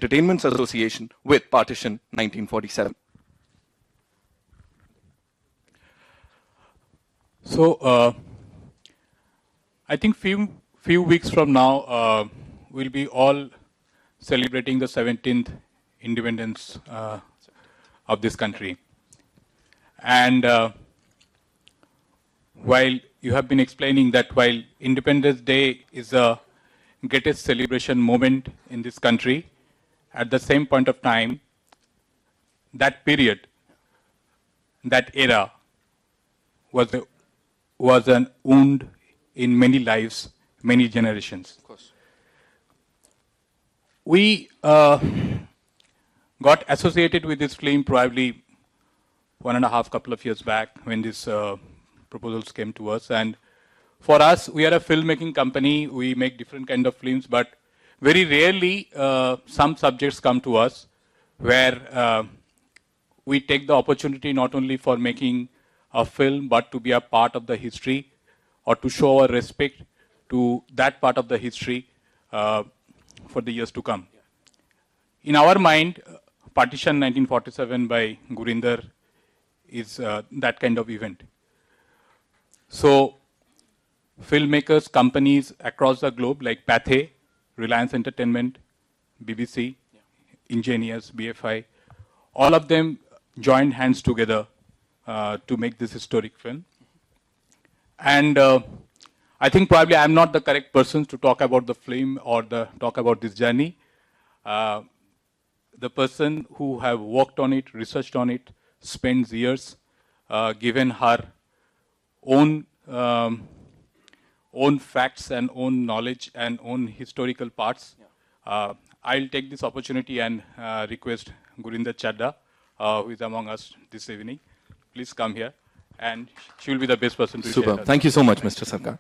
Entertainment's association with Partition 1947. So, I think few weeks from now, we'll be all celebrating the 17th independence of this country. And while you have been explaining that while Independence Day is the greatest celebration moment in this country, at the same point of time, that period, that era, was an wound in many lives, many generations. Of course. We got associated with this film probably 1.5 couple of years back when these proposals came to us. And for us, we are a filmmaking company. We make different kind of films, but very rarely some subjects come to us where we take the opportunity not only for making a film, but to be a part of the history or to show our respect to that part of the history for the years to come. In our mind, Partition 1947 by Gurinder is that kind of event. So, filmmakers, companies across the globe like Pathé, Reliance Entertainment, BBC, Ingenious, BFI, all of them joined hands together to make this historic film. And I think probably I'm not the correct person to talk about the film or talk about this journey. The person who have worked on it, researched on it, spent years, given her own facts and own knowledge and own historical parts. I'll take this opportunity and request Gurinder Chadha, who is among us this evening. Please come here, and she will be the best person to share. Super. Thank you so much, Mr. Sarkar.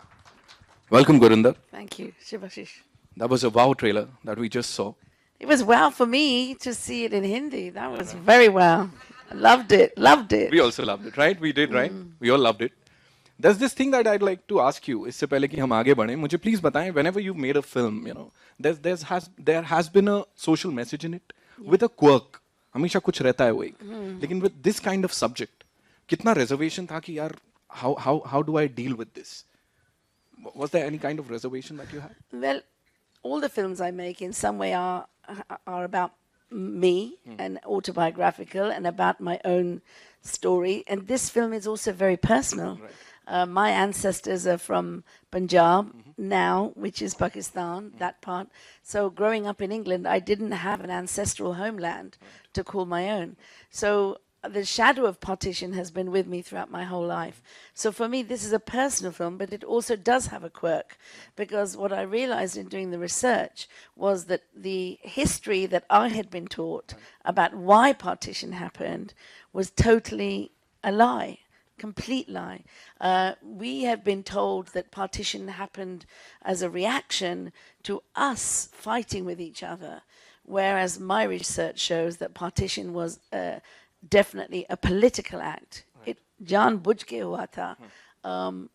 Welcome, Gurinder. Thank you, Shivashish. That was a wow trailer that we just saw. It was wow for me to see it in Hindi. That was very wow. I loved it, loved it. We also loved it, right? We did, right? We all loved it. There's this thing that I'd like to ask you. इससे पहले कि हम आगे बढ़ें, मुझे please बताएं, whenever you've made a film, you know, there has been a social message in it with a quirk. हमेशा कुछ रहता है वो एक. लेकिन with this kind of subject, कितना reservation था कि यार, how do I deal with this? Was there any kind of reservation that you had? Well, all the films I make in some way are about me and autobiographical and about my own story. And this film is also very personal. Right. My ancestors are from Punjab now, which is Pakistan, that part. So growing up in England, I didn't have an ancestral homeland to call my own. So the shadow of partition has been with me throughout my whole life. So for me, this is a personal film, but it also does have a quirk, because what I realized in doing the research was that the history that I had been taught about why partition happened was totally a lie, complete lie. We have been told that partition happened as a reaction to us fighting with each other, whereas my research shows that partition was definitely a political act. Right. It जानबूझ के हुआ था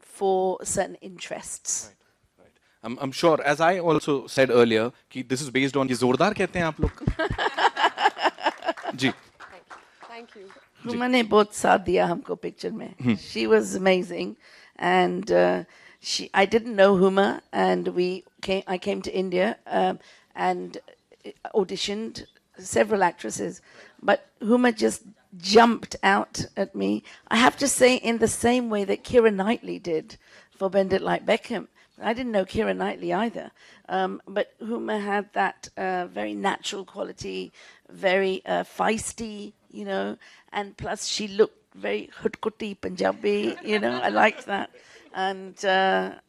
for certain interests. Right. I'm sure, as I also said earlier, कि this is based on ये जोरदार कहते हैं आप लोग. जी. Thank you. Huma ने बहुत साथ दिया हमको picture में. She was amazing, and I didn't know Huma, and I came to India and auditioned several actresses, but Huma just jumped out at me. I have to say, in the same way that Keira Knightley did for Bend It Like Beckham. I didn't know Keira Knightley either, but Huma had that very natural quality, very feisty, you know, and plus she looked very hutkuti Punjabi, you know. I liked that, and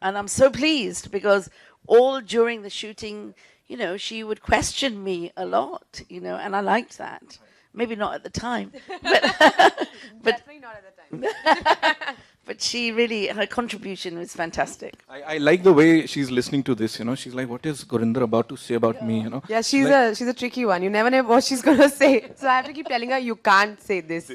I'm so pleased because all during the shooting, you know, she would question me a lot, you know, and I liked that. Maybe not at the time, but Definitely not at the time. But she really, her contribution was fantastic. I like the way she's listening to this, you know. She's like, what is Gurinder about to say about me, you know? Yeah, she's a tricky one. You never know what she's going to say. So I have to keep telling her, you can't say this.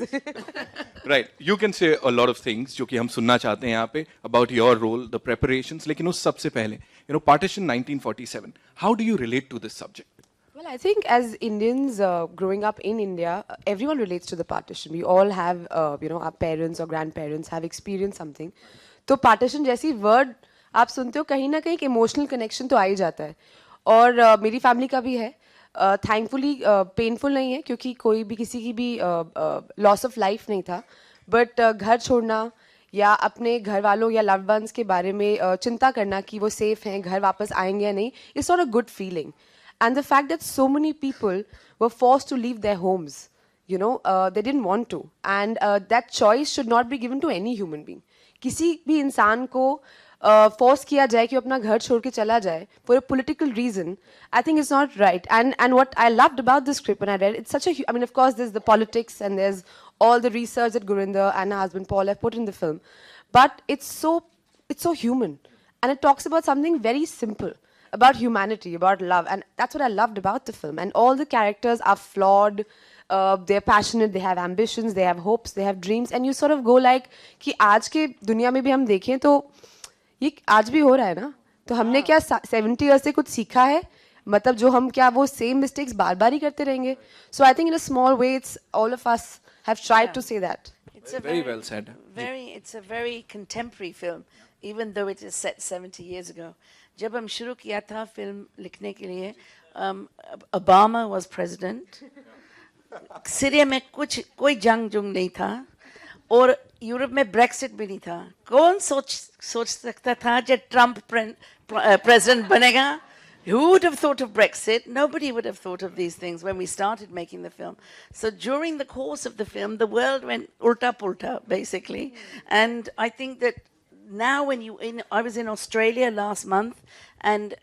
Right. You can say a lot of things, जो कि हम सुनना चाहते हैं यहाँ पे, about your role, the preparations. लेकिन उस सबसे पहले, you know, Partition 1947. How do you relate to this subject? Well, I think as Indians growing up in India, everyone relates to the partition. We all have, our parents or grandparents have experienced something. तो partition जैसी word आप सुनते हो कहीं ना कहीं एक emotional connection तो आ ही जाता है. और मेरी family का भी है. Thankfully painful नहीं है क्योंकि कोई भी किसी की भी loss of life नहीं था. But घर छोड़ना या अपने घर वालों या loved ones के बारे में चिंता करना कि वो safe हैं, घर वापस आएंगे या नहीं, it's not a good feeling. And the fact that so many people were forced to leave their homes, they didn't want to. And that choice should not be given to any human being. किसी भी इंसान को force किया जाए कि वो अपना घर छोड़ के चला जाए for a political reason, I think it's not right. And what I loved about the script when I read it, it's such a, I mean, of course, there's the politics and there's all the research that Gurinder and her husband Paul have put in the film. But it's so human. And it talks about something very simple. About humanity, about love, and that's what I loved about the film. And all the characters are flawed, they're passionate, they have ambitions, they have hopes, they have dreams, and you sort of go like कि आज के दुनिया में भी हम देखें तो ये आज भी हो रहा है ना, तो हमने क्या 70 years से कुछ सीखा है, मतलब जो हम क्या वो same mistakes बार-बार ही करते रहेंगे. So I think in a small way, it's all of us have tried to say that. It's very well said. It's a very contemporary film, even though it is set 70 years ago. जब हम शुरू किया था film लिखने के लिए, Obama was president, Syria में कोई जंग नहीं था और यूरोप में ब्रेक्सिट भी नहीं था. कौन सोच सकता था जब ट्रम्प प्रेसिडेंट बनेगा? Who would have thought of Brexit? Nobody would have thought of these things when we started making the film. So during the course of the film, the world went ulta-pulta, basically. And I think that now I was in Australia last month and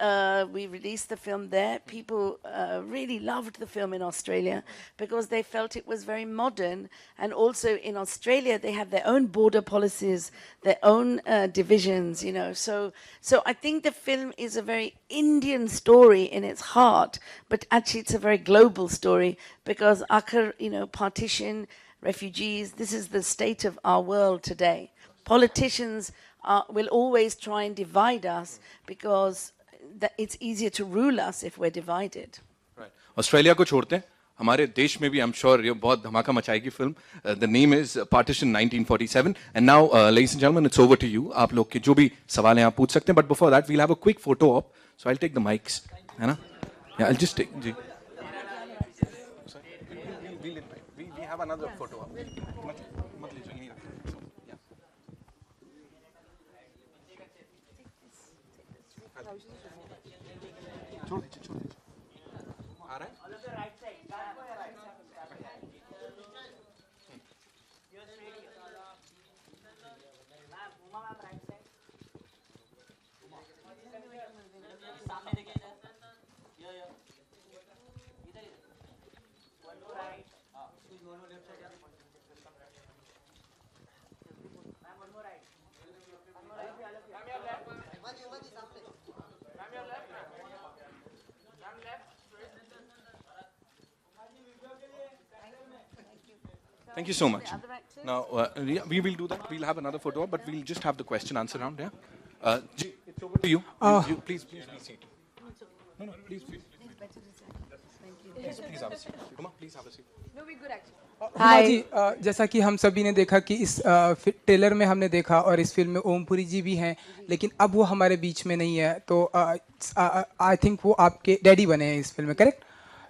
we released the film there. People really loved the film in Australia because they felt it was very modern. And also in Australia, they have their own border policies, their own divisions, So I think the film is a very Indian story in its heart, but actually it's a very global story because partition, refugees, this is the state of our world today. Politicians will always try and divide us because it's easier to rule us if we're divided. Right. Australia को छोड़ते हैं, हमारे देश में भी I'm sure ये बहुत धमाका मचाएगी film. The name is Partition 1947. And now, ladies and gentlemen, it's over to you. आप लोग के जो भी सवाल हैं आप पूछ सकते हैं. But before that, we'll have a quick photo op. So I'll take the mics. है ना? Yeah, I'll just take. Ji. We have another photo op. मत लीजिए, यहीं रखिए. छोड़ दीजिए. आ रहा है? Thank you so much. Now, yeah, we will do that. We'll have another photo, but we'll just have the question answer round. Yeah. It's over to you. Please be seated. No, please. Please have a seat. Come on, please have a seat. No, we're good actually. Huma ji, जैसा कि हम सभी ने देखा कि इस trailer में हमने देखा और इस फिल्म में ओमपुरी जी भी हैं, लेकिन अब वो हमारे बीच में नहीं है, तो आई थिंक वो आपके डैडी बने हैं इस फिल्म में, करेक्ट?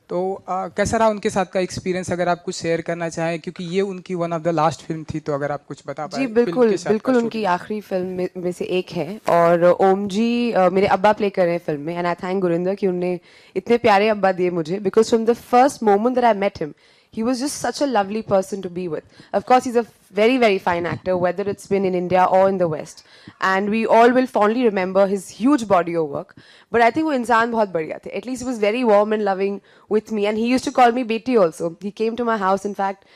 तो कैसा रहा उनके साथ का एक्सपीरियंस, अगर आप कुछ शेयर करना चाहें, क्योंकि ये उनकी one of the last film थी, तो अगर आप कुछ बता पाए. जी बिल्कुल उनकी आखिरी फिल्म में से एक है. और ओम जी मेरे अब्बा प्ले कर रहे हैं फिल्म में. एंड आई थैंक गुरिंदर कि उन्होंने इतने प्यारे अब्बा दिए मुझे, because from the first moment that I met him, he was just such a lovely person to be with. Of course, he's a very, very fine actor, whether it's been in India or in the West. And we all will fondly remember his huge body of work. But I think वो इंसान बहुत बढ़िया थे. At least he was very warm and loving with me. And he used to call me Beti also. He came to my house, in fact,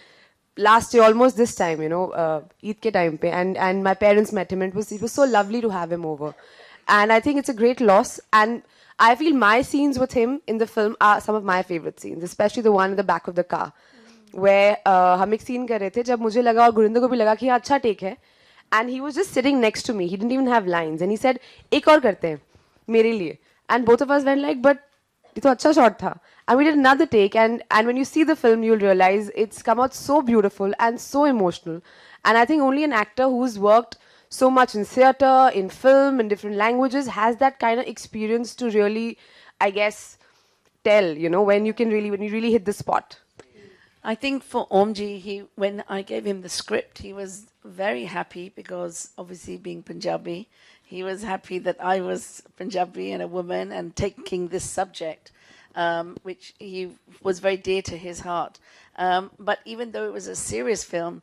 last year, almost this time, Eid ke time pe. And my parents met him. And it was so lovely to have him over. And I think it's a great loss. And I feel my scenes with him in the film are some of my favorite scenes, especially the one in the back of the car, where हम एक scene कर रहे थे, जब मुझे लगा और गुरिंदर को भी लगा कि अच्छा take है, and he was just sitting next to me. He didn't even have lines, and he said, एक और करते हैं मेरे लिए. And both of us went like, but ये तो अच्छा shot था. And we did another take, and when you see the film, you'll realize it's come out so beautiful and so emotional. And I think only an actor who's worked so much in theatre, in film, in different languages, has that kind of experience to really, I guess, tell, you know, when you really hit the spot. I think for Omji, when I gave him the script, he was very happy because obviously being Punjabi, he was happy that I was Punjabi and a woman and taking this subject, which he was very dear to his heart. But even though it was a serious film,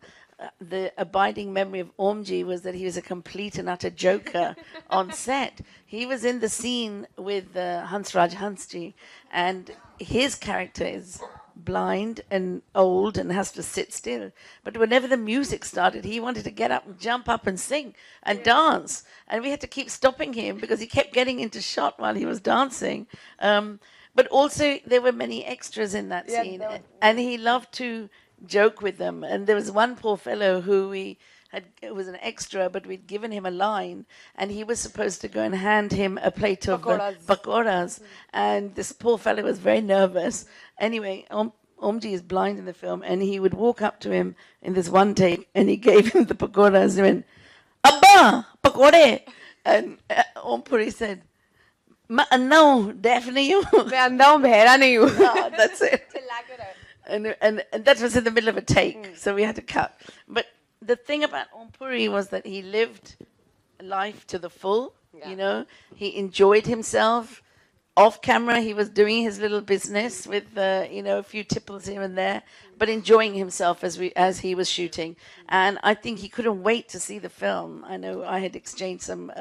the abiding memory of Omji was that he was a complete and utter joker on set. He was in the scene with Hansraj Hansji, and his character is blind and old and has to sit still. But whenever the music started, he wanted to get up and jump up and sing and dance. And we had to keep stopping him because he kept getting into shot while he was dancing. But also there were many extras in that scene. And he loved to joke with them. And there was one poor fellow who it was an extra, but we'd given him a line, and he was supposed to go and hand him a plate of pakoras. And this poor fellow was very nervous. Anyway, Omji is blind in the film, and he would walk up to him in this one take, and he gave him the pakoras and went, "Abba, pakode!" And Ompuri said, "No, definitely." That's it. And that was in the middle of a take, so we had to cut. But the thing about Ompuri was that he lived life to the full, you know. He enjoyed himself. Off camera, he was doing his little business with, you know, a few tipples here and there, but enjoying himself as he was shooting. And I think he couldn't wait to see the film. I know I had exchanged some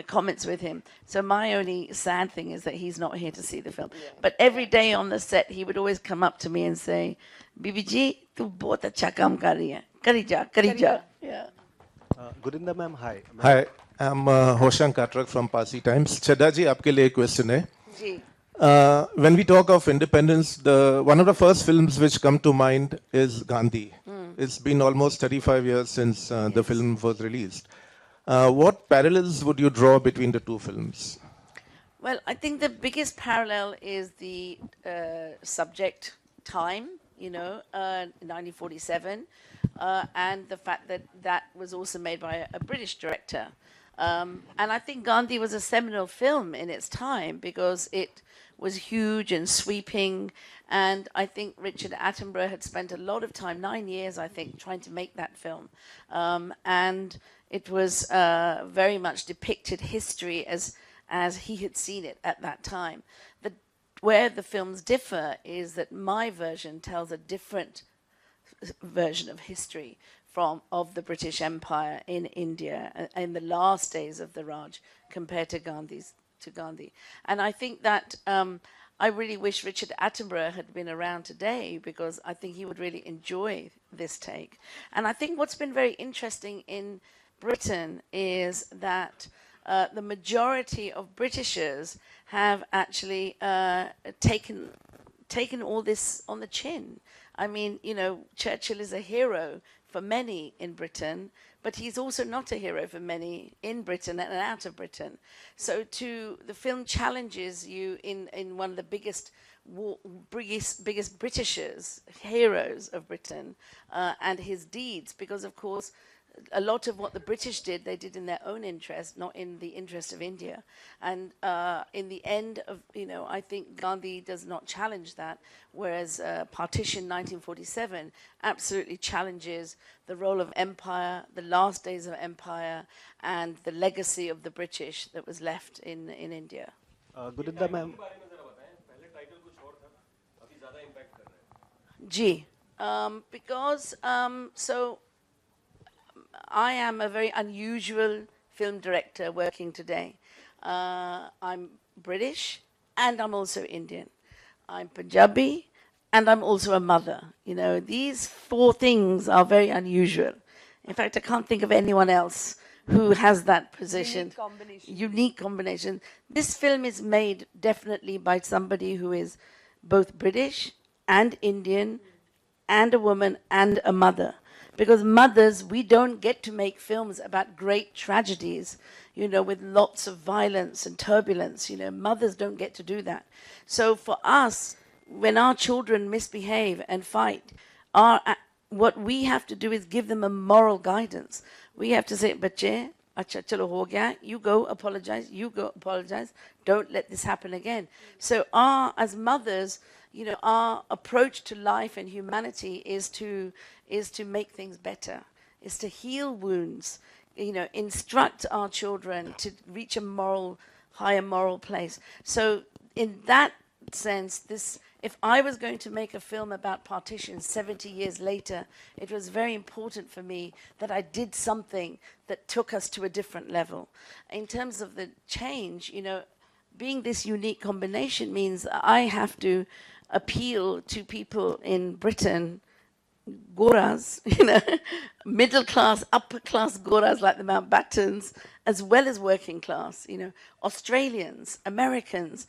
comments with him. So my only sad thing is that he's not here to see the film. But every day on the set, he would always come up to me and say, "Bibi ji, tu bahut acha kaam kar rahi hai. Kari ja." Yeah. Gurinder ma'am, hi. Hi, I'm Hoshan Katrak from Parsi Times. Chadha ji, आपके लिए एक question है. Ji. When we talk of independence, one of the first films which come to mind is Gandhi. It's been almost 35 years since the film was released. What parallels would you draw between the two films? Well, I think the biggest parallel is the subject time, you know, 1947, and the fact that that was also made by a British director. And I think Gandhi was a seminal film in its time because it was huge and sweeping. And I think Richard Attenborough had spent a lot of time, 9 years, I think, trying to make that film. And it was very much depicted history as he had seen it at that time. Where the films differ is that my version tells a different version of history of the British Empire in India in the last days of the Raj compared to Gandhi. And I think that I really wish Richard Attenborough had been around today because I think he would really enjoy this take. And I think what's been very interesting in Britain is that the majority of Britishers have actually taken all this on the chin. I mean, you know, Churchill is a hero for many in Britain, but he's also not a hero for many in Britain and out of Britain. So the film challenges you in one of the biggest Britishers, heroes of Britain, and his deeds, because of course a lot of what the British did, they did in their own interest, not in the interest of India. And in the end of, you know, I think Gandhi does not challenge that, whereas Partition 1947 absolutely challenges the role of empire, the last days of empire, and the legacy of the British that was left in India. Gurinder ma'am. Ji, because so I am a very unusual film director working today. I'm British and I'm also Indian. I'm Punjabi and I'm also a mother. You know, these four things are very unusual. In fact, I can't think of anyone else who has that position. Unique combination. This film is made definitely by somebody who is both British and Indian and a woman and a mother. Because mothers, we don't get to make films about great tragedies. with lots of violence and turbulence. Mothers don't get to do that. So for us, when our children misbehave and fight, what we have to do is give them a moral guidance. We have to say, "Bache, acha chalo ho gaya. You go apologize. You go apologize. Don't let this happen again." So as mothers, our approach to life and humanity is to make things better, is to heal wounds, instruct our children to reach a higher moral place. So in that sense, if I was going to make a film about partition 70 years later, it was very important for me that I did something that took us to a different level. In terms of the change, being this unique combination means I have to appeal to people in Britain, Goras, middle class, upper class Goras like the Mountbattens, as well as working class, Australians, Americans,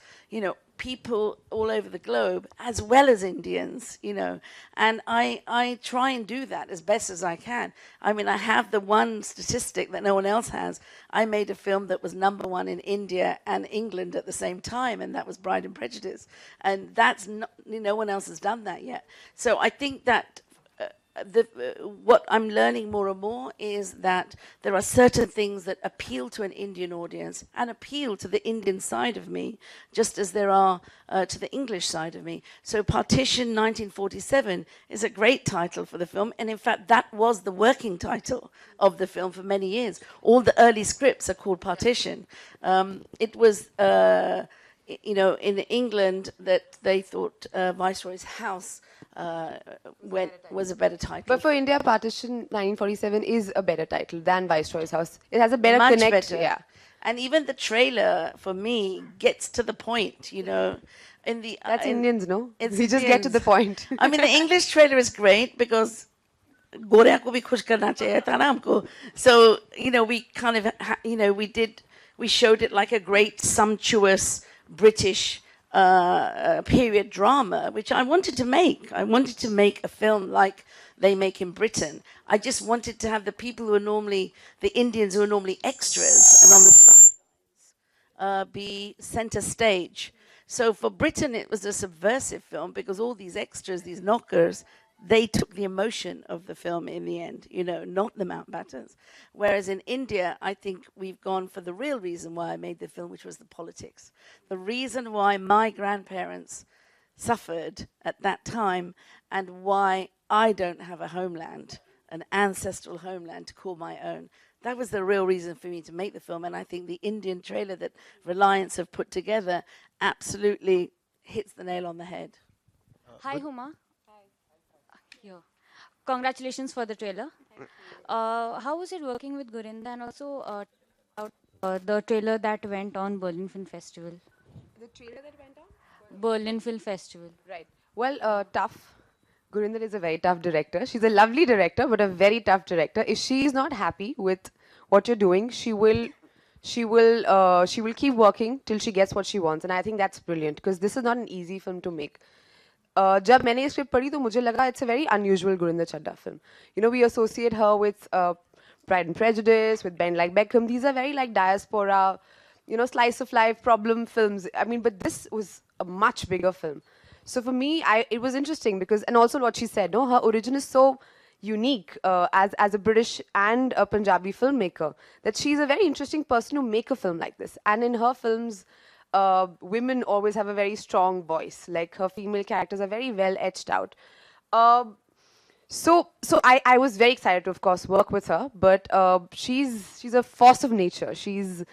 people all over the globe, as well as Indians, and I try and do that as best as I can. I mean, I have the one statistic that no one else has. I made a film that was #1 in India and England at the same time, and that was Bride and Prejudice. And that's no one else has done that yet. So I think that what I'm learning more and more is that there are certain things that appeal to an Indian audience and appeal to the Indian side of me, just as there are to the English side of me. So Partition 1947 is a great title for the film, and in fact that was the working title of the film for many years. All the early scripts are called Partition. It was in England that they thought Viceroy's house was a better title. But for India, Partition 1947 is a better title than Viceroy's House. It has a better Much connect. better. Yeah. And even the trailer, for me, gets to the point, That's Indians, no? It's We just get to the point. I mean, the English trailer is great because गोरे को भी खुश करना चाहिए था ना हमको. So, we kind of, we showed it like a great sumptuous British period drama, which I wanted to make. I wanted to make a film like they make in Britain. I just wanted to have the people who are normally, the Indians who are normally extras and on the sidelines, be center stage. So for Britain, it was a subversive film because all these extras, these knockers, they took the emotion of the film in the end, not the Mountbattens. Whereas in India, I think we've gone for the real reason why I made the film, which was the politics. The reason why my grandparents suffered at that time and why I don't have a homeland, an ancestral homeland to call my own. That was the real reason for me to make the film. And I think the Indian trailer that Reliance have put together absolutely hits the nail on the head. Hi, Huma. Yeah. Congratulations for the trailer. How was it working with Gurinder, and also the trailer that went on Berlin Film Festival? The trailer that went on? Berlin Film Festival. Right. Well, tough. Gurinder is a very tough director. She's a lovely director, but a very tough director. If she is not happy with what you're doing, she will keep working till she gets what she wants. And I think that's brilliant because this is not an easy film to make. जब मैंने ये script पढ़ी तो मुझे लगा it's a very unusual Gurinder Chadha film. We associate her with Pride and Prejudice, with Ben Like Beckham. These are very like diaspora, slice of life problem films. I mean, but this was a much bigger film. So for me, it was interesting because, and also what she said, her origin is so unique as a British and a Punjabi filmmaker that she's a very interesting person to make a film like this. And in her films, women always have a very strong voice. Like her female characters are very well etched out. So I was very excited to, of course, work with her. But she's a force of nature. She's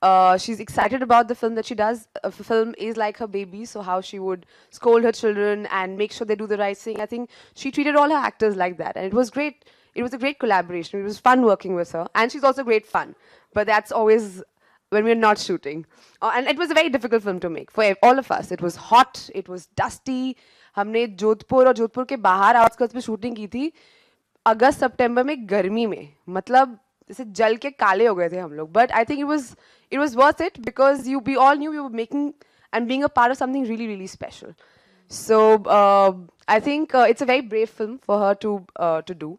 excited about the film that she does. A film is like her baby, so how she would scold her children and make sure they do the right thing. I think she treated all her actors like that, and it was great. It was a great collaboration. It was fun working with her, and she's also great fun. But that's always when we're not shooting. And it was a very difficult film to make for all of us. It was hot, it was dusty. हमने जोधपुर और जोधपुर के बाहर outskirts में shooting की थी अगस्त सितंबर में गर्मी में मतलब जैसे जल के काले हो गए थे हम लोग. But I think it was worth it because we all knew we were making and being a part of something really, really special. So I think it's a very brave film for her to do.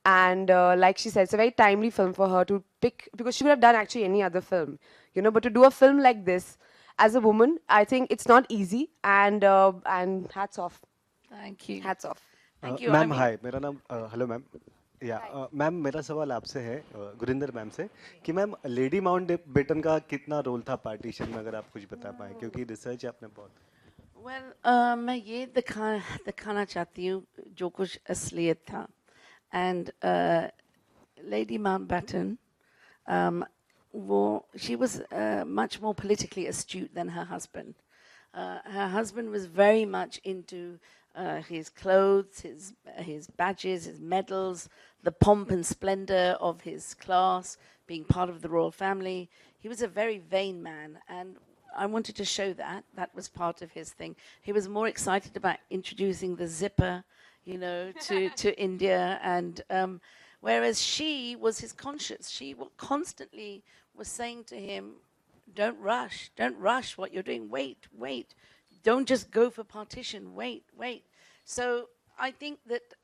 And like she said, it's a very timely film for her to pick, because she could have done actually any other film, you know, but to do a film like this as a woman, I think it's not easy. And hats off. Thank you. Hats off. Thank you. Ma'am hi, मेरा नाम hello ma'am या ma'am, मेरा सवाल आपसे है Gurinder ma'am से कि ma'am lady mount batten का कितना रोल था पार्टीशन में, अगर आप कुछ बता पाए, क्योंकि रिसर्च आपने बहुत Well, मैं ये दिखाना चाहती हूँ जो कुछ असलियत था. And Lady Mountbatten, she was much more politically astute than her husband. Her husband was very much into his clothes, his badges, his medals, the pomp and splendor of his class, being part of the royal family. He was a very vain man, and I wanted to show that. That was part of his thing. He was more excited about introducing the zipper, you know, to India, and whereas she was his conscience. She constantly was saying to him, don't rush what you're doing, wait, don't just go for partition, wait. So I think that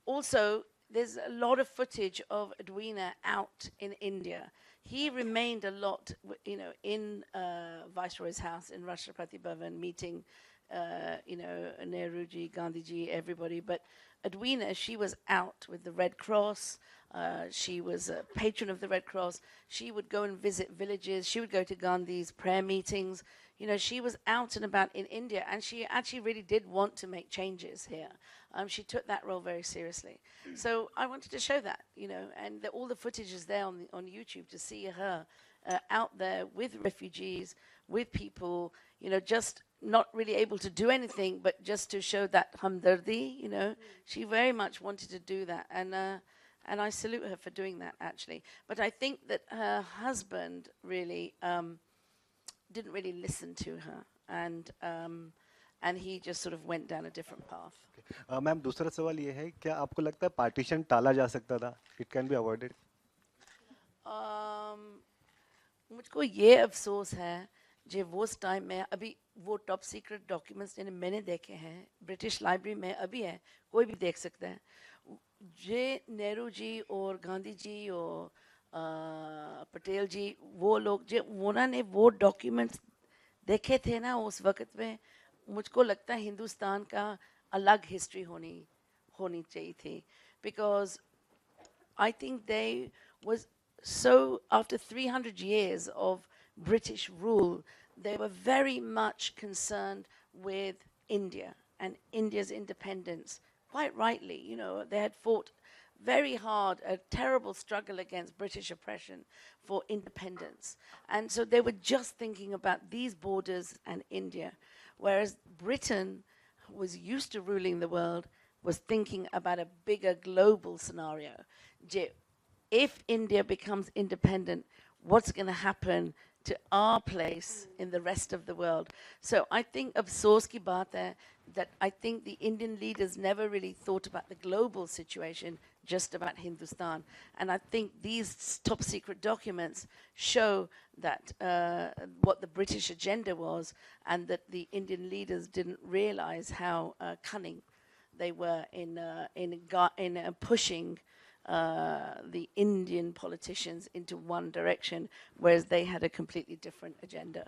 also there's a lot of footage of Edwina out in India. He remained a lot, you know, in Viceroy's house in Rashtrapati Bhavan, meeting, you know, Nehruji, Gandhiji, everybody. But Edwina, she was out with the Red Cross. She was a patron of the Red Cross. She would go and visit villages. She would go to Gandhi's prayer meetings. You know, she was out and about in India, and she actually really did want to make changes here. She took that role very seriously. So I wanted to show that, you know, and all the footage is there on YouTube to see her out there with refugees, with people, you know, just not really able to do anything, but just to show that hamdardi, you know. She very much wanted to do that, and I salute her for doing that, actually. But I think that her husband really didn't really listen to her, and he just sort of went down a different path. Ma'am दूसरा सवाल ये है, क्या आपको लगता है partition टाला जा सकता था? It can be avoided. मुझको ये अफसोस है जे वो टाइम में अभी वो टॉप सीक्रेट डॉक्यूमेंट्स मैंने देखे हैं, ब्रिटिश लाइब्रेरी में अभी है, कोई भी देख सकता है. जे नेहरू जी और गांधी जी और पटेल जी, वो लोग जो उन्होंने वो डॉक्यूमेंट्स देखे थे ना उस वक्त में, मुझको लगता है हिंदुस्तान का अलग हिस्ट्री होनी चाहिए थी. Because I think they was so, after 300 years of British rule, they were very much concerned with India and India's independence. Quite rightly, you know, they had fought very hard, a terrible struggle against British oppression for independence. And so they were just thinking about these borders and India, whereas Britain was used to ruling the world, was thinking about a bigger global scenario. If India becomes independent, what's going to happen to our place in the rest of the world? So I think afsoos ki baat hai that I think the Indian leaders never really thought about the global situation, just about Hindustan. And I think these top secret documents show that what the British agenda was, and that the Indian leaders didn't realize how cunning they were in pushing the Indian politicians into one direction, whereas they had a completely different agenda.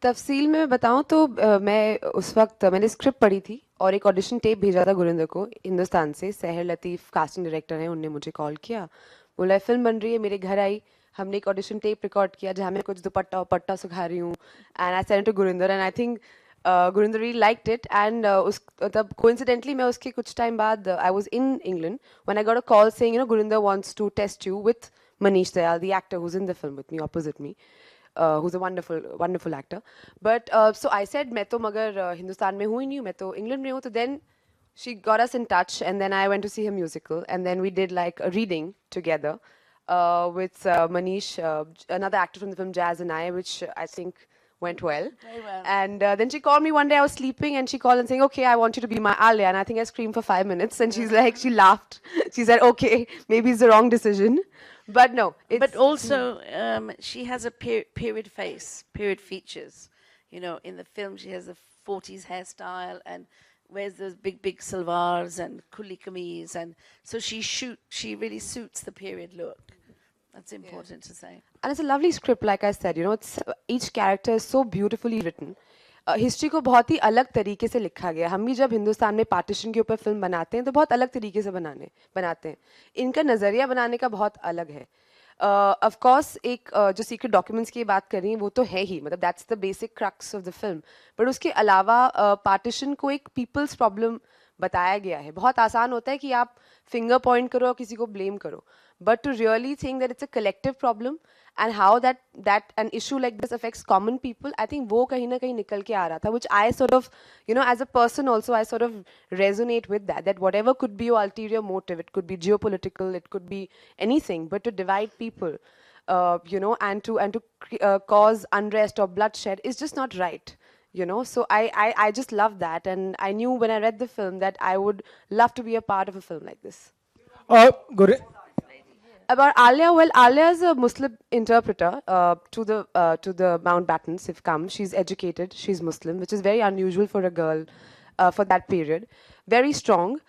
तफसील में बताऊं तो मैं उस वक्त मैंने script पढ़ी थी और एक ऑडिशन टेप भेजा था गुरिंदर को हिंदुस्तान से. सहर लतीफ़ कास्टिंग डायरेक्टर हैं, उनने मुझे कॉल किया, बोला फिल्म बन रही है. मेरे घर आई, हमने एक ऑडिशन टेप रिकॉर्ड किया जहाँ मैं कुछ दुपट्टा सुखा रही हूँ, and I send to Gurinder, and I think Gurinder really liked it. And तब कोइंसिडेंटली मैं उसके कुछ टाइम बाद I was in England when I got a call saying, you know, Gurinder wants to test you with Manish Dayal, the actor who is in the film with me, opposite me, who's a wonderful actor. But so I said, मैं तो मगर हिंदुस्तान में हूँ ही नहीं, मैं तो England में हूँ. तो then she got us in touch, and then I went to see her musical, and then we did like a reading together with Manish, another actor from the film Jazz and I, which I think went well. Very well. And then she called me one day, I was sleeping, and she called and saying, okay, I want you to be my Alia. And I think I screamed for 5 minutes, and she's like, she laughed. She said, okay, maybe it's the wrong decision. But no, it's... But also, she has a period face, period features. You know, in the film, she has a 40s hairstyle and wears those big salwars and kuli kameez. And so she really suits the period look. That's important to say. And it's a lovely script, like I said, you know, it's, each character is so beautifully written. History को बहुत ही अलग तरीके से लिखा गया. हम भी जब हिंदुस्तान में पार्टीशन के ऊपर फिल्म बनाते हैं तो बहुत अलग तरीके से बनाते हैं. इनका नज़रिया बनाने का बहुत अलग है. ऑफ कोर्स एक जो सीक्रेट डॉक्यूमेंट्स की बात कर रही हैं वो तो है ही, मतलब that's the basic crux of the film. But उसके अलावा पार्टीशन को एक पीपल्स प्रॉब्लम बताया गया है. बहुत आसान होता है कि आप फिंगर पॉइंट करो और किसी को ब्लेम करो. But to really think that it's a collective problem and how that an issue like this affects common people, I think वो कहीं ना कहीं निकल के आ रहा था, which I sort of, you know, as a person also, I sort of resonate with that whatever could be your ulterior motive, it could be geopolitical, it could be anything, but to divide people, you know, and to cause unrest or bloodshed is just not right. You know, so I just love that, and I knew when I read the film that I would love to be a part of a film like this. About Alia, well, Alia is a Muslim interpreter to the Mountbattens. If come, she's educated, she's Muslim, which is very unusual for a girl for that period. Very strong.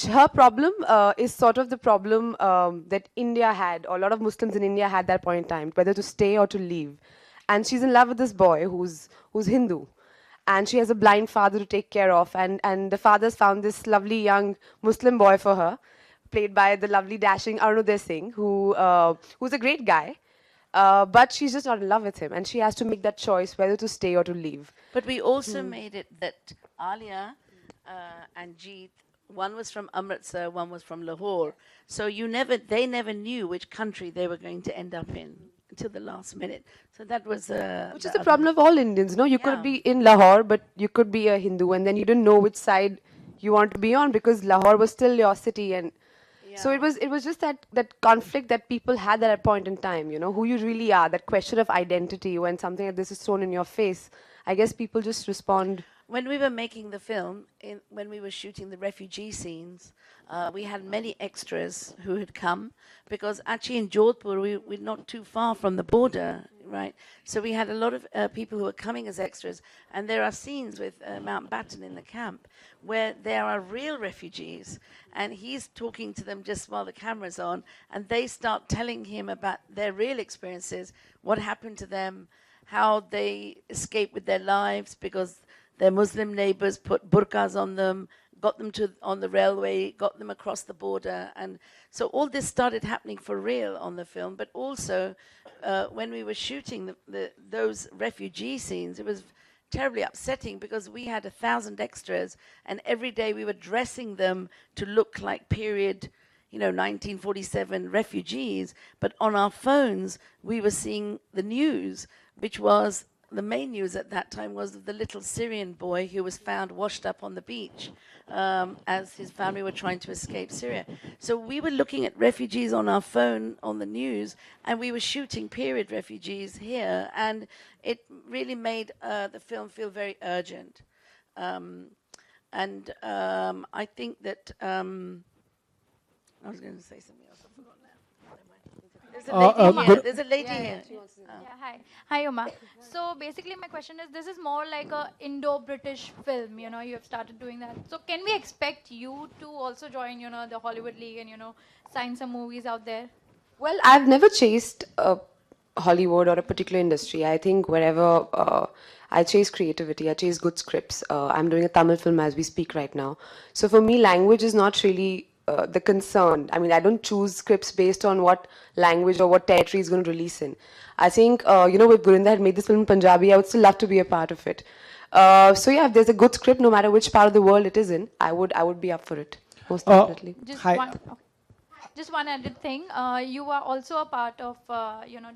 Her problem is sort of the problem that India had, or a lot of Muslims in India had that point in time, whether to stay or to leave. And she's in love with this boy who's Hindu. And she has a blind father to take care of. And the father's found this lovely young Muslim boy for her, played by the lovely dashing Arunodaya Singh, who's a great guy, but she's just not in love with him, and she has to make that choice whether to stay or to leave. But we also made it that Alia and Jeet, one was from Amritsar, one was from Lahore, so they never knew which country they were going to end up in until the last minute. So that was which is the problem of all Indians, no? You could be in Lahore, but you could be a Hindu, and then you didn't know which side you want to be on because Lahore was still your city, and so it was just that conflict that people had at a point in time, you know, who you really are, that question of identity when something like this is thrown in your face. I guess people just respond. When we were making the film, when we were shooting the refugee scenes, we had many extras who had come because actually in Jodhpur, we're not too far from the border, right? So we had a lot of people who were coming as extras, and there are scenes with Mountbatten in the camp where there are real refugees, and he's talking to them just while the camera's on, and they start telling him about their real experiences, what happened to them, how they escaped with their lives because their Muslim neighbors put burqas on them, got them on the railway, got them across the border. And so all this started happening for real on the film. But also, when we were shooting those refugee scenes, it was terribly upsetting because we had 1,000 extras, and every day we were dressing them to look like period, 1947 refugees. But on our phones, we were seeing the news, which was the main news at that time was the little Syrian boy who was found washed up on the beach as his family were trying to escape Syria. So we were looking at refugees on our phone on the news, and we were shooting period refugees here, and it really made the film feel very urgent. I think that I was going to say something else. I forgot now. There's a lady here. Hi, Huma. So basically my question is, this is more like a Indo-British film, you have started doing that. So can we expect you to also join, the Hollywood League and, sign some movies out there? Well, I've never chased Hollywood or a particular industry. I think wherever I chase creativity, I chase good scripts. I'm doing a Tamil film as we speak right now. So for me, language is not really the concern. I mean, I don't choose scripts based on what language or what territory is going to release in. I think, with Gurinder had made this film in Punjabi, I would still love to be a part of it. So yeah, if there's a good script, no matter which part of the world it is in, I would be up for it, most definitely. Just one added thing. You are also a part of,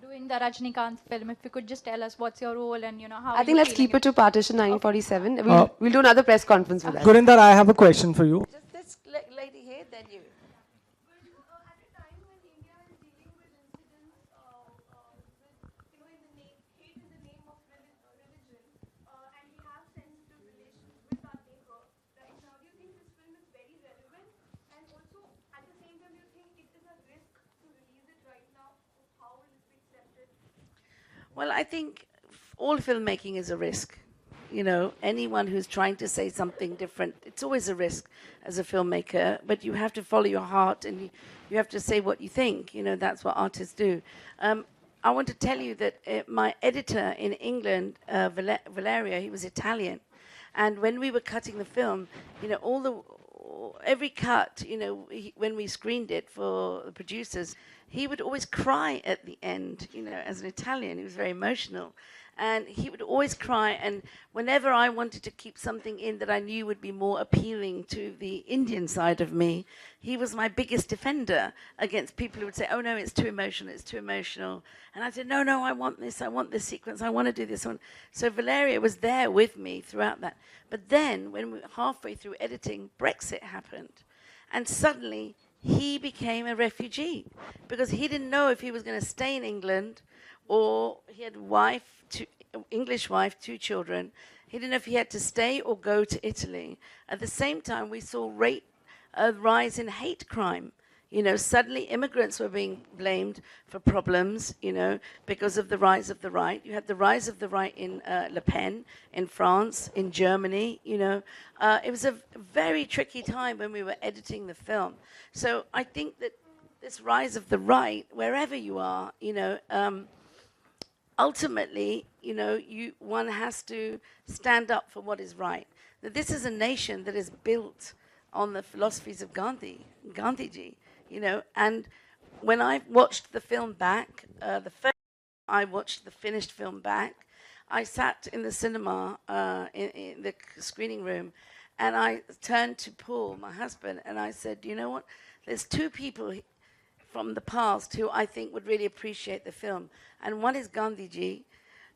doing the Rajnikant film. If you could just tell us what's your role and, how I think let's keep it to Partition 1947. We'll do another press conference for that. Gurinder, I have a question for you. Just this lady here, then you. Well, I think all filmmaking is a risk. You know, anyone who's trying to say something different, it's always a risk as a filmmaker, but you have to follow your heart and you have to say what you think. You know, that's what artists do. I want to tell you that my editor in England, Valeria, he was Italian. And when we were cutting the film, you know, every cut, you know, when we screened it for the producers, he would always cry at the end, you know, as an Italian. He was very emotional. And he would always cry. And whenever I wanted to keep something in that I knew would be more appealing to the Indian side of me, he was my biggest defender against people who would say, oh, no, it's too emotional, it's too emotional. And I said, no, I want this sequence, I want to do this one. So Valeria was there with me throughout that. But then, when we were halfway through editing, Brexit happened. And suddenly, he became a refugee because he didn't know if he was going to stay in England, or he had English wife, 2 children. He didn't know if he had to stay or go to Italy. At the same time, we saw a rise in hate crime. You know, suddenly immigrants were being blamed for problems, you know, because of the rise of the right. You had the rise of the right in Le Pen, in France, in Germany, you know. It was a very tricky time when we were editing the film. So I think that this rise of the right, wherever you are, you know, ultimately, you know, one has to stand up for what is right. That this is a nation that is built on the philosophies of Gandhiji, you know. And when I watched the film back, the first time I watched the finished film back, I sat in the cinema, in the screening room, and I turned to Paul, my husband, and I said, you know what, there's 2 people from the past who I think would really appreciate the film. And one is Gandhiji,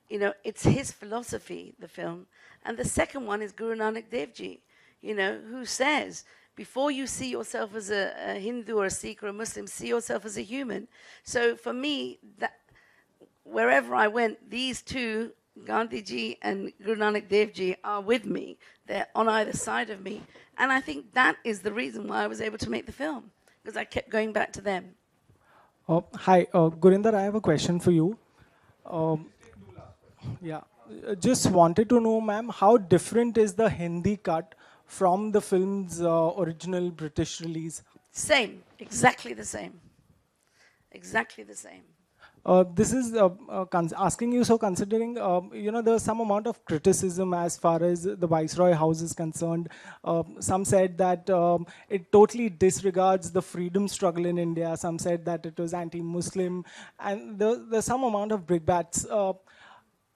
you know, it's his philosophy, the film. And the second one is Guru Nanak Dev Ji, you know, who says, before you see yourself as a Hindu or a Sikh or a Muslim, see yourself as a human. So for me, that wherever I went, these 2, Gandhiji and Guru Nanak Dev Ji, are with me. They're on either side of me. And I think that is the reason why I was able to make the film, because I kept going back to them. Hi, Gurinder, I have a question for you. Just wanted to know, ma'am, how different is the Hindi cut from the film's original British release? Same, exactly the same. Exactly the same. This is asking you, so considering, you know, there's some amount of criticism as far as the Viceroy House is concerned. Some said that it totally disregards the freedom struggle in India. Some said that it was anti-Muslim. And there's some amount of brickbats.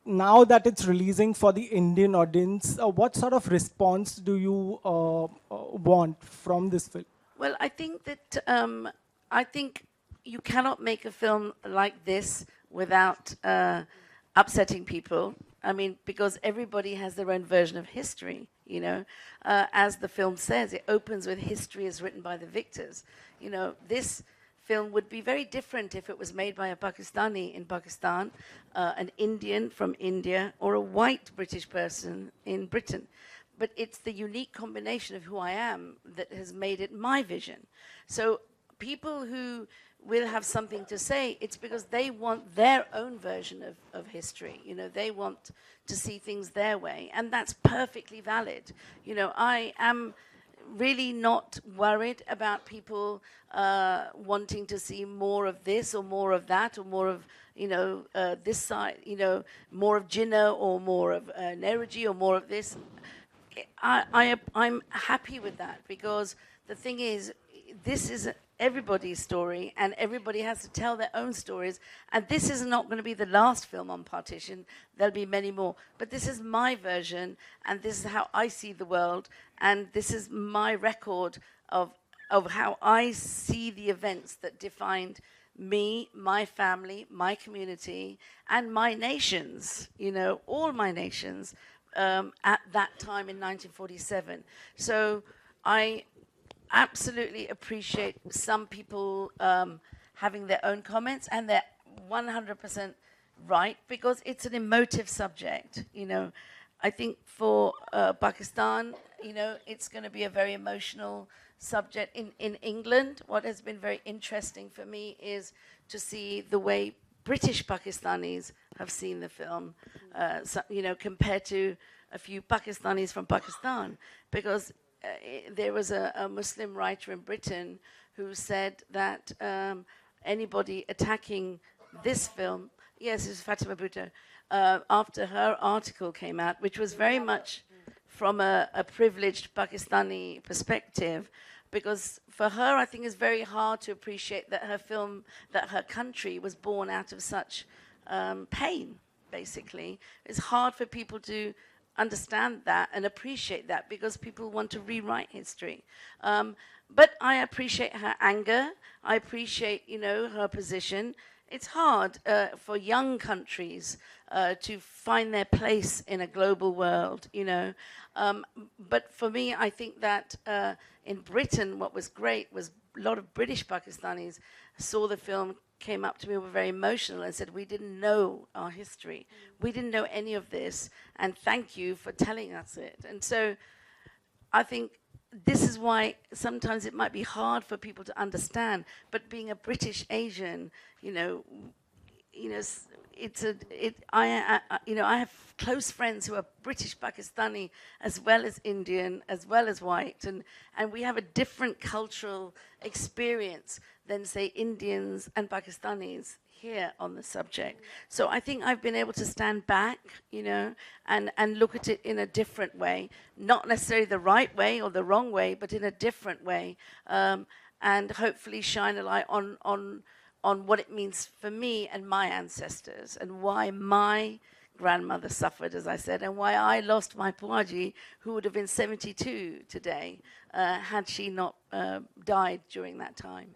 Now that it's releasing for the Indian audience, what sort of response do you want from this film? Well, I think that, you cannot make a film like this without upsetting people. I mean, because everybody has their own version of history, you know. As the film says, it opens with history is written by the victors. You know, this film would be very different if it was made by a Pakistani in Pakistan, an Indian from India, or a white British person in Britain. But it's the unique combination of who I am that has made it my vision. So people who will have something to say, it's because they want their own version of history. You know, they want to see things their way, and that's perfectly valid. You know, I am really not worried about people wanting to see more of this or more of that or more of, you know, this side, you know, more of Jinnah or more of Neruji or more of this. I'm happy with that, because the thing is, this is everybody's story, and everybody has to tell their own stories. And this is not going to be the last film on Partition. There'll be many more. But this is my version, and this is how I see the world, and this is my record of how I see the events that defined me, my family, my community, and my nations, you know, all my nations at that time in 1947. So I absolutely appreciate some people having their own comments, and they're 100% right, because it's an emotive subject. You know, I think for Pakistan, you know, it's going to be a very emotional subject. In England, what has been very interesting for me is to see the way British Pakistanis have seen the film, compared to a few Pakistanis from Pakistan, because there was a Muslim writer in Britain who said that anybody attacking this film, yes, it was Fatima Bhutto, after her article came out, which was very much from a privileged Pakistani perspective, because for her, I think it's very hard to appreciate that her film, that her country was born out of such pain, basically. It's hard for people to understand that and appreciate that, because people want to rewrite history. But I appreciate her anger. I appreciate, her position. It's hard for young countries to find their place in a global world, But for me, I think that in Britain, what was great was a lot of British Pakistanis saw the film, came up to me, were very emotional and said, we didn't know our history. We didn't know any of this, and thank you for telling us it. And so I think this is why sometimes it might be hard for people to understand, but being a British Asian, I have close friends who are British Pakistani as well as Indian, as well as white, and we have a different cultural experience than, say, Indians and Pakistanis here on the subject. So I think I've been able to stand back, and look at it in a different way, not necessarily the right way or the wrong way, but in a different way, and hopefully shine a light on what it means for me and my ancestors, and why my grandmother suffered, as I said, and why I lost my Puaji, who would have been 72 today, had she not died during that time.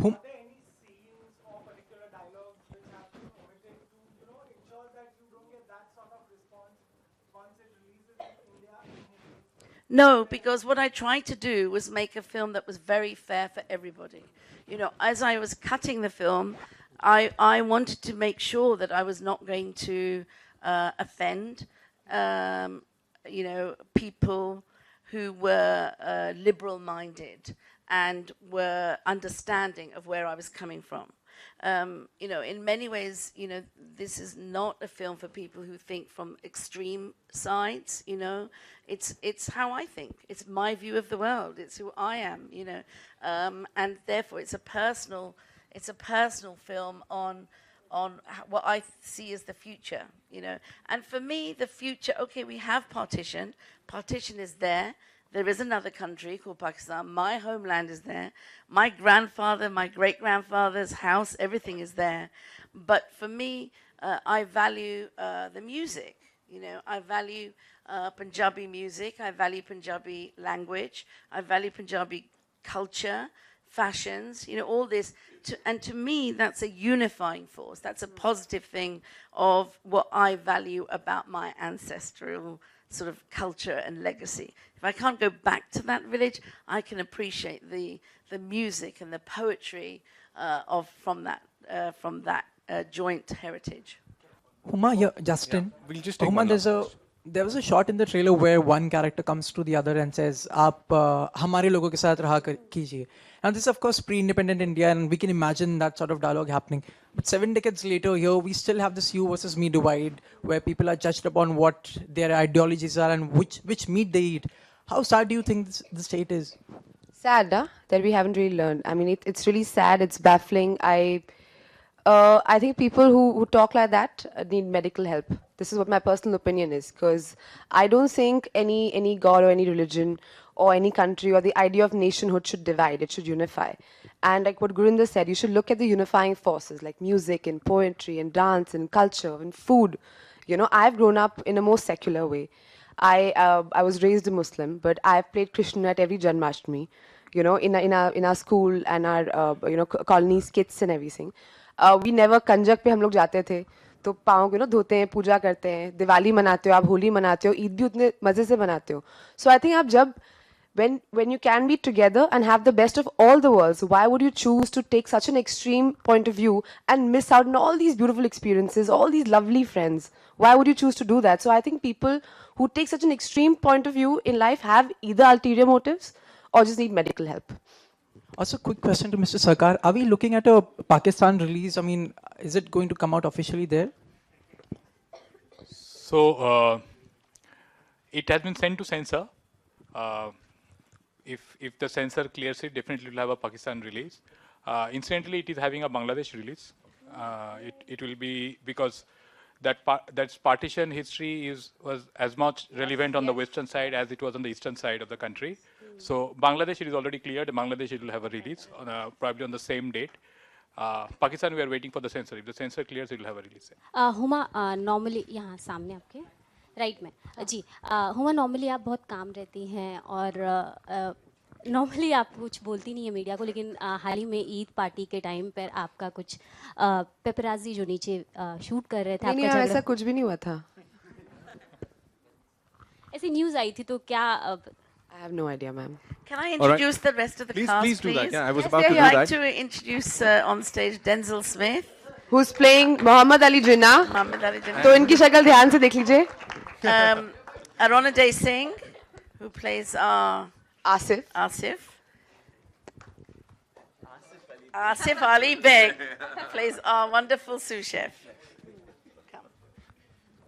Are there any scenes or particular dialogues which have been omitted to, ensure that you don't get that sort of response once it releases in India? No, because what I tried to do was make a film that was very fair for everybody. As I was cutting the film, I wanted to make sure that I was not going to offend, people who were liberal-minded and were understanding of where I was coming from. In many ways, this is not a film for people who think from extreme sides, It's how I think. It's my view of the world. It's who I am, and therefore it's a personal film on what I see as the future, And for me, the future, okay, we have Partition. Partition is there. There is another country called Pakistan. My homeland is there. My grandfather, my great-grandfather's house, everything is there. But for me, I value the music. I value Punjabi music. I value Punjabi language. I value Punjabi culture, fashions, all this. And to me, that's a unifying force. That's a positive thing of what I value about my ancestral sort of culture and legacy. If I can't go back to that village, I can appreciate the music and the poetry from that joint heritage. Huma, yeah, Justin. Yeah, we'll just take Huma, one there was a shot in the trailer where one character comes to the other and says, "Aap hamare logo ke saath raha kijiye." Now this is of course pre-independent India, and we can imagine that sort of dialogue happening. But 7 decades later, here we still have this you versus me divide, where people are judged upon what their ideologies are and which meat they eat. How sad do you think the state is? Sad, that we haven't really learned. I mean, it's really sad. It's baffling. I think people who talk like that need medical help. This is what my personal opinion is, because I don't think any god or any religion or any country or the idea of nationhood should divide. It should unify. And like what Gurinder said, you should look at the unifying forces like music and poetry and dance and culture and food. I've grown up in a more secular way. I was raised a Muslim, but I've played Krishna at every Janmashtami, in our school and our colony skits and everything. We never कंजक पे हम लोग जाते थे, तो पाँव को धोते हैं, पूजा करते हैं, दिवाली मनाते हो, आप होली मनाते हो, ईद भी उतने मजे से मनाते हो. So I think आप जब when you can be together and have the best of all the worlds, why would you choose to take such an extreme point of view and miss out on all these beautiful experiences, all these lovely friends? Why would you choose to do that? So I think people who take such an extreme point of view in life have either ulterior motives or just need medical help. Also, quick question to Mr. Sarkar. Are we looking at a Pakistan release? I mean, is it going to come out officially there? So it has been sent to censor. If the censor clears it, definitely will have a Pakistan release. Incidentally, it is having a Bangladesh release. It will be because that's partition history was as much relevant on the western side as it was on the eastern side of the country. So Bangladesh, it is already cleared. Bangladesh, it will have a release on probably on the same date. Pakistan, we are waiting for the censor. If the censor clears, it will have a release. Huma normally यहाँ सामने आपके right में जी Huma normally आप बहुत काम रहती हैं और नॉर्मली आप कुछ बोलती नहीं है मीडिया को लेकिन हाल ही में ईद पार्टी के टाइम पर आपका कुछ पेपराजी जो नीचे शूट कर रहे थे नहीं आपका ऐसा कुछ भी नहीं हुआ था ऐसी न्यूज़ आई थी तो क्या I have no idea, ma'am. Can I introduce the rest of the cast, Please do that. Yeah, I was Yes, about to do I'd that. like to introduce on stage Denzel Smith. Who's playing Mohammed Ali Jinnah? Muhammad Ali Jinnah. तो इनकी शक्ल ध्यान से देख लीजिए. Arunaday Singh, who plays Asif. Asif Ali Beg plays our wonderful sous chef.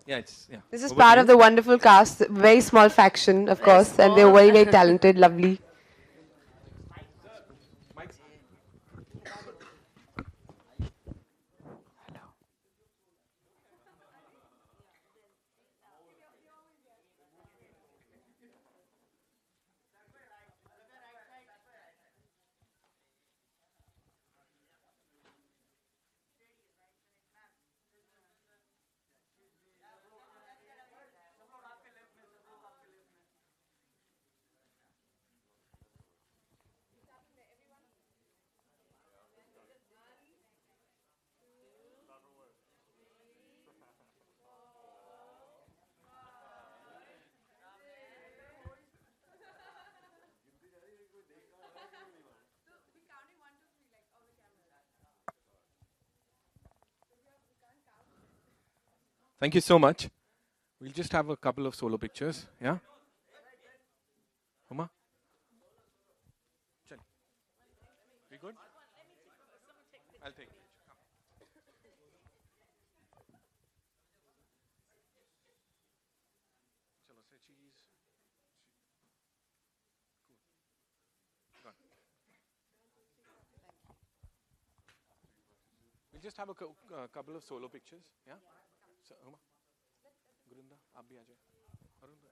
Yeah. This is part of the wonderful cast, very small faction, of course, and they're very, very talented, lovely. Thank you so much. We'll just have a couple of solo pictures. Yeah? Huma? We good? I'll take it. Chalo, say cheese. Cool. Done. We'll just have a couple of solo pictures. Yeah? So, Huma? Gurinder, आप भी आ जाओ.